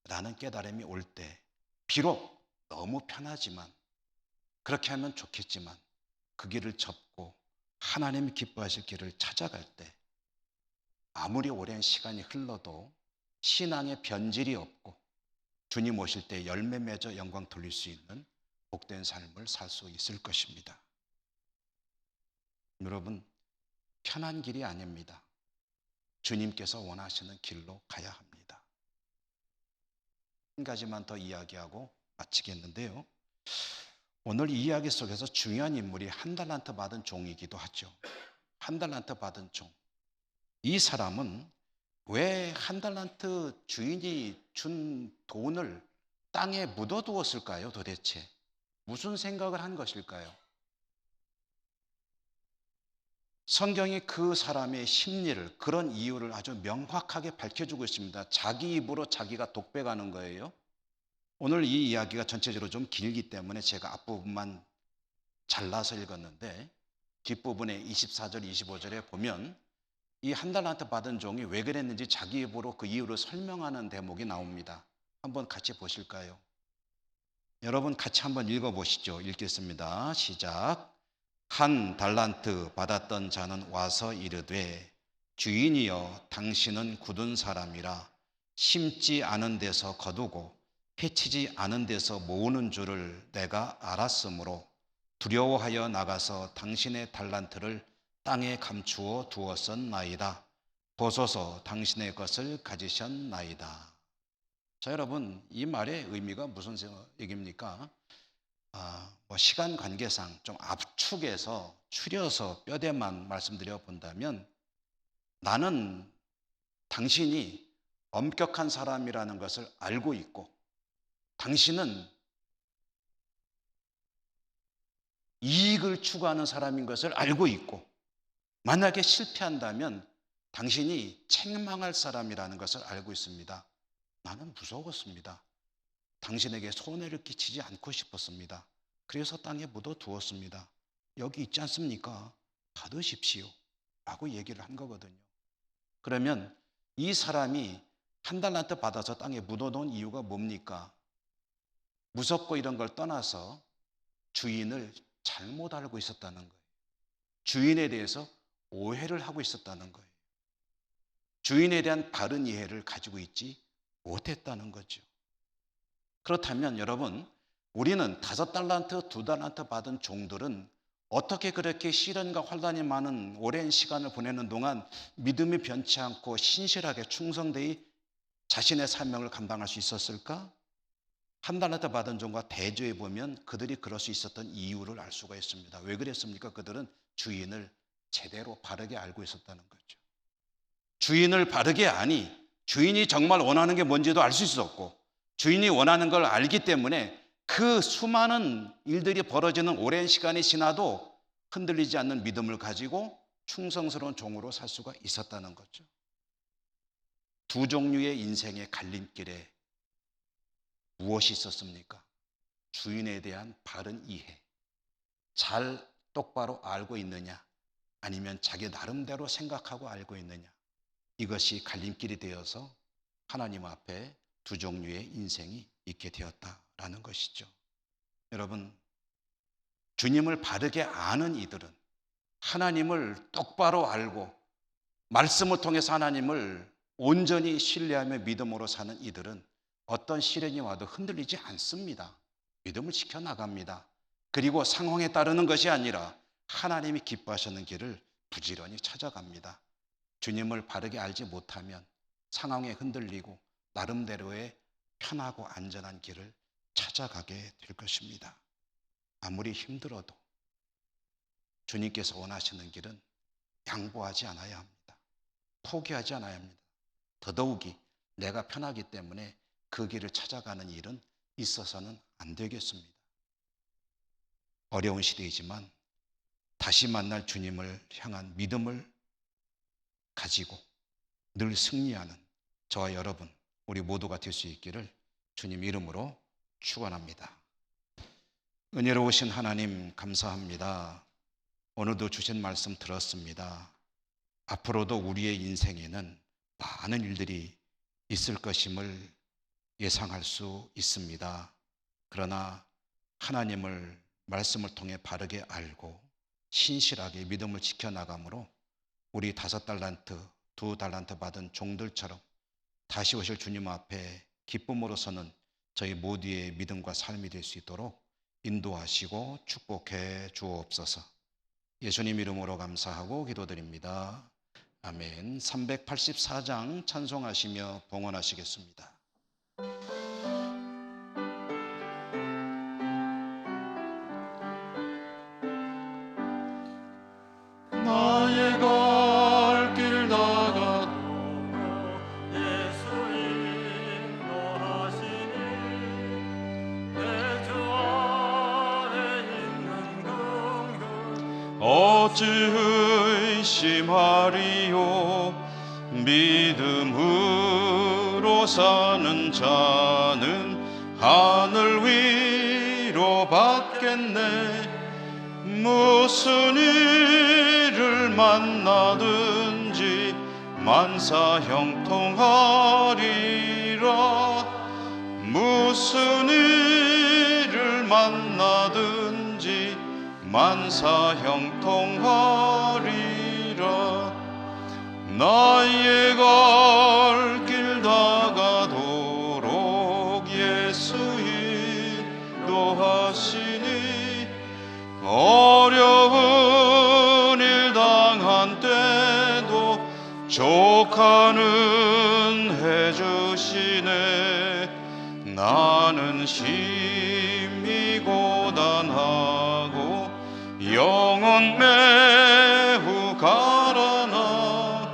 라는 깨달음이 올 때, 비록 너무 편하지만, 그렇게 하면 좋겠지만 그 길을 접고 하나님이 기뻐하실 길을 찾아갈 때 아무리 오랜 시간이 흘러도 신앙의 변질이 없고 주님 오실 때 열매 맺어 영광 돌릴 수 있는 복된 삶을 살 수 있을 것입니다. 여러분, 편한 길이 아닙니다. 주님께서 원하시는 길로 가야 합니다. 한 가지만 더 이야기하고 마치겠는데요. 오늘 이 이야기 속에서 중요한 인물이 한 달란트 받은 종이기도 하죠. 한 달란트 받은 종. 이 사람은 왜 한 달란트 주인이 준 돈을 땅에 묻어두었을까요? 도대체 무슨 생각을 한 것일까요? 성경이 그 사람의 심리를, 그런 이유를 아주 명확하게 밝혀주고 있습니다. 자기 입으로 자기가 독백하는 거예요. 오늘 이 이야기가 전체적으로 좀 길기 때문에 제가 앞부분만 잘라서 읽었는데, 뒷부분에 24절, 25절에 보면 이 한 달란트 받은 종이 왜 그랬는지 자기 입으로 그 이유를 설명하는 대목이 나옵니다. 한번 같이 보실까요? 여러분 같이 한번 읽어보시죠. 읽겠습니다. 시작. 한 달란트 받았던 자는 와서 이르되, 주인이여, 당신은 굳은 사람이라 심지 않은 데서 거두고 해치지 않은 데서 모으는 줄을 내가 알았으므로 두려워하여 나가서 당신의 달란트를 땅에 감추어 두었었나이다. 보소서, 당신의 것을 가지셨나이다. 자, 여러분, 이 말의 의미가 무슨 얘기입니까? 시간 관계상 좀 압축해서 추려서 뼈대만 말씀드려 본다면, 나는 당신이 엄격한 사람이라는 것을 알고 있고, 당신은 이익을 추구하는 사람인 것을 알고 있고, 만약에 실패한다면 당신이 책망할 사람이라는 것을 알고 있습니다. 나는 무서웠습니다. 당신에게 손해를 끼치지 않고 싶었습니다. 그래서 땅에 묻어두었습니다. 여기 있지 않습니까? 받으십시오 라고 얘기를 한 거거든요. 그러면 이 사람이 한 달란트 받아서 땅에 묻어놓은 이유가 뭡니까? 무섭고 이런 걸 떠나서 주인을 잘못 알고 있었다는 거예요. 주인에 대해서 오해를 하고 있었다는 거예요. 주인에 대한 바른 이해를 가지고 있지 못했다는 거죠. 그렇다면 여러분, 우리는 5달란트, 2달란트 받은 종들은 어떻게 그렇게 시련과 환난이 많은 오랜 시간을 보내는 동안 믿음이 변치 않고 신실하게 충성되이 자신의 사명을 감당할 수 있었을까? 한 달란트 받은 종과 대조해 보면 그들이 그럴 수 있었던 이유를 알 수가 있습니다. 왜 그랬습니까? 그들은 주인을 제대로 바르게 알고 있었다는 거죠. 주인을 바르게 아니 주인이 정말 원하는 게 뭔지도 알 수 있었고, 주인이 원하는 걸 알기 때문에 그 수많은 일들이 벌어지는 오랜 시간이 지나도 흔들리지 않는 믿음을 가지고 충성스러운 종으로 살 수가 있었다는 거죠. 두 종류의 인생의 갈림길에 무엇이 있었습니까? 주인에 대한 바른 이해, 잘 똑바로 알고 있느냐, 아니면 자기 나름대로 생각하고 알고 있느냐, 이것이 갈림길이 되어서 하나님 앞에 두 종류의 인생이 있게 되었다라는 것이죠. 여러분, 주님을 바르게 아는 이들은, 하나님을 똑바로 알고 말씀을 통해서 하나님을 온전히 신뢰하며 믿음으로 사는 이들은 어떤 시련이 와도 흔들리지 않습니다. 믿음을 지켜나갑니다. 그리고 상황에 따르는 것이 아니라 하나님이 기뻐하시는 길을 부지런히 찾아갑니다. 주님을 바르게 알지 못하면 상황에 흔들리고 나름대로의 편하고 안전한 길을 찾아가게 될 것입니다. 아무리 힘들어도 주님께서 원하시는 길은 양보하지 않아야 합니다. 포기하지 않아야 합니다. 더더욱이 내가 편하기 때문에 그 길을 찾아가는 일은 있어서는 안 되겠습니다. 어려운 시대이지만 다시 만날 주님을 향한 믿음을 가지고 늘 승리하는 저와 여러분, 우리 모두가 될 수 있기를 주님 이름으로 축원합니다. 은혜로우신 하나님 감사합니다. 오늘도 주신 말씀 들었습니다. 앞으로도 우리의 인생에는 많은 일들이 있을 것임을 예상할 수 있습니다. 그러나 하나님을 말씀을 통해 바르게 알고 신실하게 믿음을 지켜나감으로 우리 5달란트, 2달란트 받은 종들처럼 다시 오실 주님 앞에 기쁨으로 서는 저희 모두의 믿음과 삶이 될 수 있도록 인도하시고 축복해 주옵소서. 예수님 이름으로 감사하고 기도드립니다. 아멘. 384장 찬송하시며 봉헌하시겠습니다. 나의 갈 길 다가도 예수 인도하시니 내 주 안에 있는 긍휼 어찌 의심하리요 믿음으로 사는 자는 하늘 위로 받겠네 무슨 일을 만나든지 만사 형통하리라 무슨 일을 만나든지 만사 형통하리라 나의 갈 길 다가도록 예수 인도하시니 어려운 일 당한 때도 조카는 해주시네 나는 심히 고단하고 영혼 매우 가라나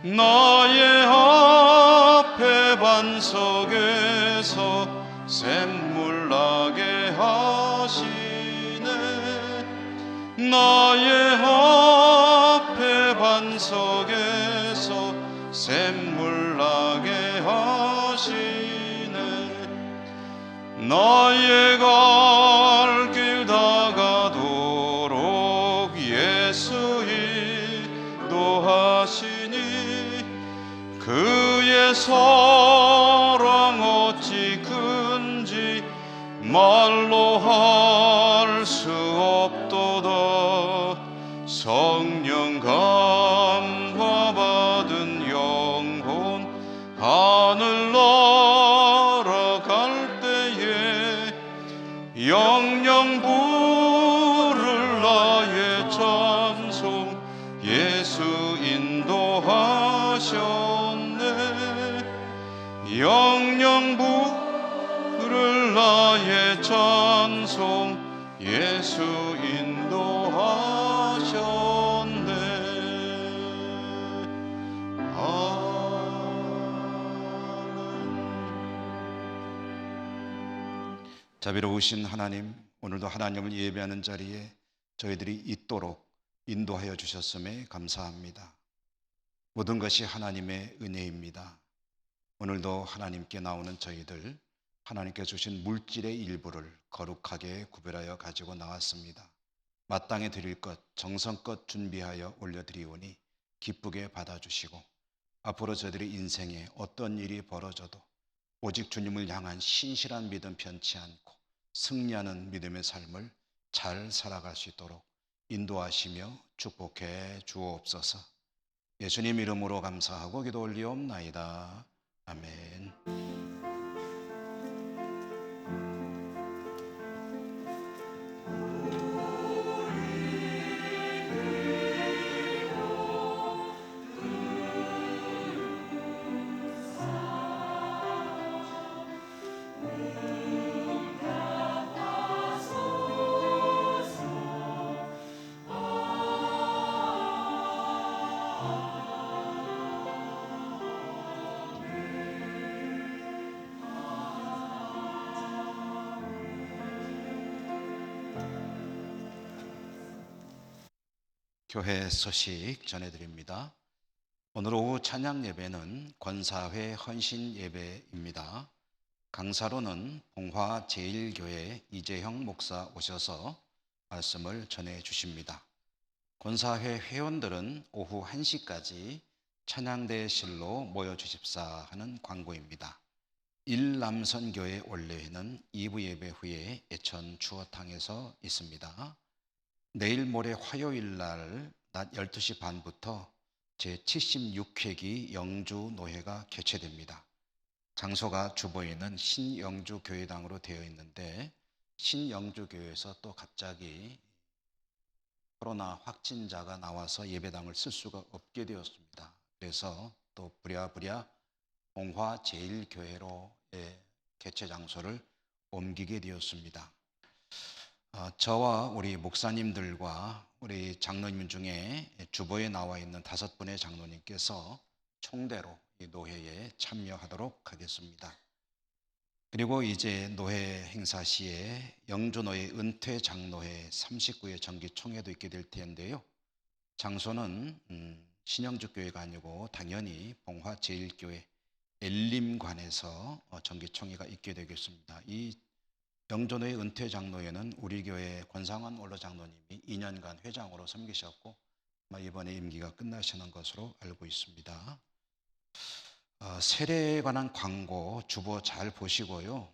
나의 앞에 반석에서 샘물 나게 하시네 나의 앞에 반석에서 샘물 나게 하시네 나의 갈 길 다가도록 예수 인도하시니 그의 사랑 어찌 큰지 말로 할 수 없도다 성령 감화받은 영혼 하늘 날아갈 때에 영영 부를 나의 찬송 예수 인도하셨네 영영 부를 나의 찬송 예수 인도하셨네 아멘. 자비로우신 하나님, 오늘도 하나님을 예배하는 자리에 저희들이 있도록 인도하여 주셨음에 감사합니다. 모든 것이 하나님의 은혜입니다. 오늘도 하나님께 나오는 저희들, 하나님께 주신 물질의 일부를 거룩하게 구별하여 가지고 나왔습니다. 마땅히 드릴 것 정성껏 준비하여 올려드리오니 기쁘게 받아주시고, 앞으로 저희들의 인생에 어떤 일이 벌어져도 오직 주님을 향한 신실한 믿음 편치 않고 승리하는 믿음의 삶을 잘 살아갈 수 있도록 인도하시며 축복해 주옵소서. 예수님 이름으로 감사하고 기도 올리옵나이다. 아멘. 교회 소식 전해드립니다. 오늘 오후 찬양 예배는 권사회 헌신 예배입니다. 강사로는 봉화 제1교회 이재형 목사 오셔서 말씀을 전해 주십니다. 권사회 회원들은 오후 1시까지 찬양대실로 모여 주십사 하는 광고입니다. 일남선교회 원래회는 2부 예배 후에 예천 추어탕에서 있습니다. 내일 모레 화요일 날 낮 12시 반부터 제76회기 영주노회가 개최됩니다. 장소가 주보에는 신영주교회당으로 되어 있는데, 신영주교회에서 또 갑자기 코로나 확진자가 나와서 예배당을 쓸 수가 없게 되었습니다. 그래서 또 부랴부랴 봉화 제1교회로의 개최 장소를 옮기게 되었습니다. 저와 우리 목사님들과 우리 장로님 중에 주보에 나와 있는 5분의 장로님께서 총대로 이 노회에 참여하도록 하겠습니다. 그리고 이제 노회 행사 시에 영주노회 은퇴 장로회 39회 정기총회도 있게 될 텐데요. 장소는 신영주교회가 아니고 당연히 봉화 제1교회 엘림관에서 정기총회가 있게 되겠습니다. 이 영주노회 은퇴 장로회는 우리 교회 권상환 원로 장로님이 2년간 회장으로 섬기셨고 이번에 임기가 끝나시는 것으로 알고 있습니다. 세례에 관한 광고 주보 잘 보시고요.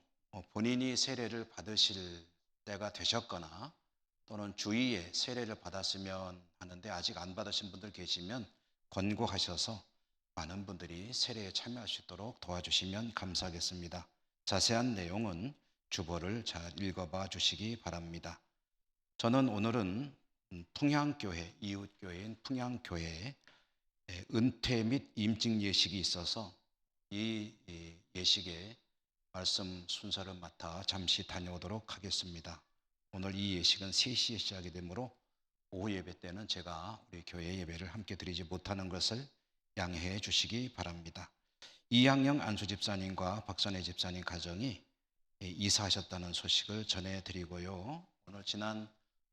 본인이 세례를 받으실 때가 되셨거나 또는 주위에 세례를 받았으면 하는데 아직 안 받으신 분들 계시면 권고하셔서 많은 분들이 세례에 참여할 수 있도록 도와주시면 감사하겠습니다. 자세한 내용은 주보를 잘 읽어봐 주시기 바랍니다. 저는 오늘은 풍향교회, 이웃교회인 풍향교회에 은퇴 및 임직 예식이 있어서 이 예식의 말씀 순서를 맡아 잠시 다녀오도록 하겠습니다. 오늘 이 예식은 3시에 시작이 되므로 오후 예배 때는 제가 우리 교회 예배를 함께 드리지 못하는 것을 양해해 주시기 바랍니다. 이양영 안수 집사님과 박선혜 집사님 가정이 이사하셨다는 소식을 전해드리고요. 오늘 지난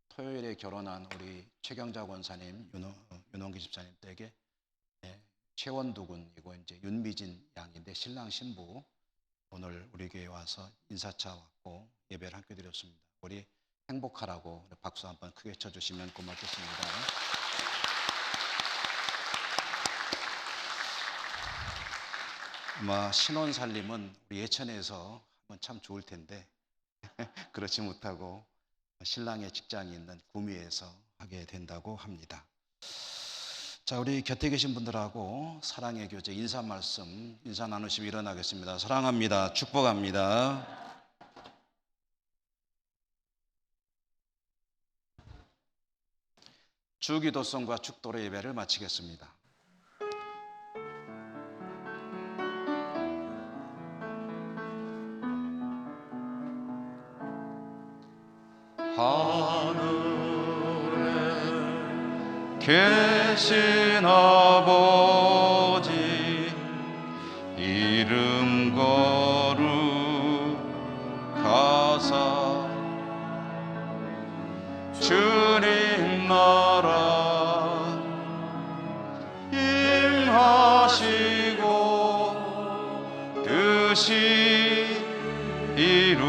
토요일에 결혼한 우리 최경자 권사님, 윤원기 집사님 댁에 최원두군이고 이제 윤미진 양인데 신랑 신부 오늘 우리 교회에 와서 인사차 왔고 예배를 함께 드렸습니다. 우리 행복하라고 박수 한번 크게 쳐주시면 고맙겠습니다. 아마 신혼 살림은 우리 예천에서 하면 참 좋을 텐데 그렇지 못하고 신랑의 직장이 있는 구미에서 하게 된다고 합니다. 자, 우리 곁에 계신 분들하고 사랑의 교제 인사 말씀, 인사 나누시면 일어나겠습니다. 사랑합니다. 축복합니다. 주기도성과 축도로 예배를 마치겠습니다. 하늘에 계신 아버지 이름 거룩하사 주님 나라 임하시고 뜻이 이루어지이다.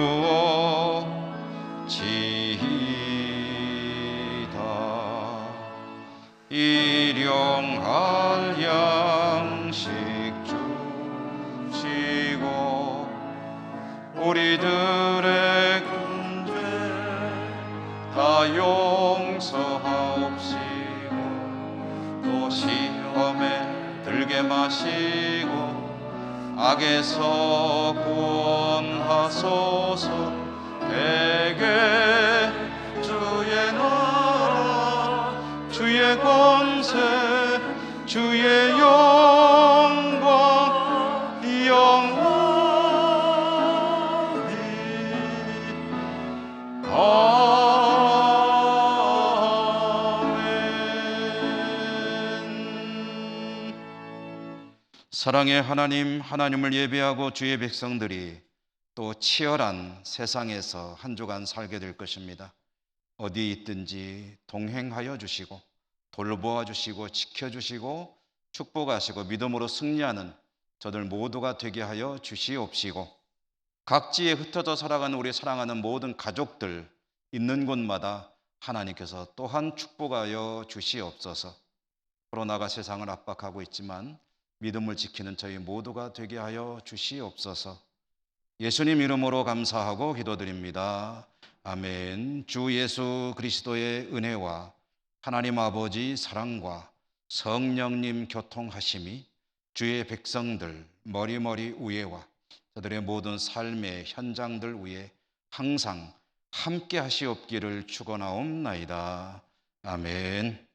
일용할 양식 주시고 우리들의 군죄 다 용서하옵시고 또 시험에 들게 마시고 악에서 구원하소서. 대개 주의 나라 주의 권세 주의 영광 영원히 아멘. 사랑의 하나님, 하나님을 예배하고 주의 백성들이 또 치열한 세상에서 한 주간 살게 될 것입니다. 어디 있든지 동행하여 주시고 돌보아 주시고 지켜주시고 축복하시고 믿음으로 승리하는 저들 모두가 되게 하여 주시옵시고 각지에 흩어져 살아가는 우리 사랑하는 모든 가족들 있는 곳마다 하나님께서 또한 축복하여 주시옵소서. 코로나가 세상을 압박하고 있지만 믿음을 지키는 저희 모두가 되게 하여 주시옵소서. 예수님 이름으로 감사하고 기도드립니다. 아멘. 주 예수 그리스도의 은혜와 하나님 아버지 사랑과 성령님 교통하심이 주의 백성들 머리머리 위에와 저들의 모든 삶의 현장들 위에 항상 함께 하시옵기를 축원하옵나이다. 아멘.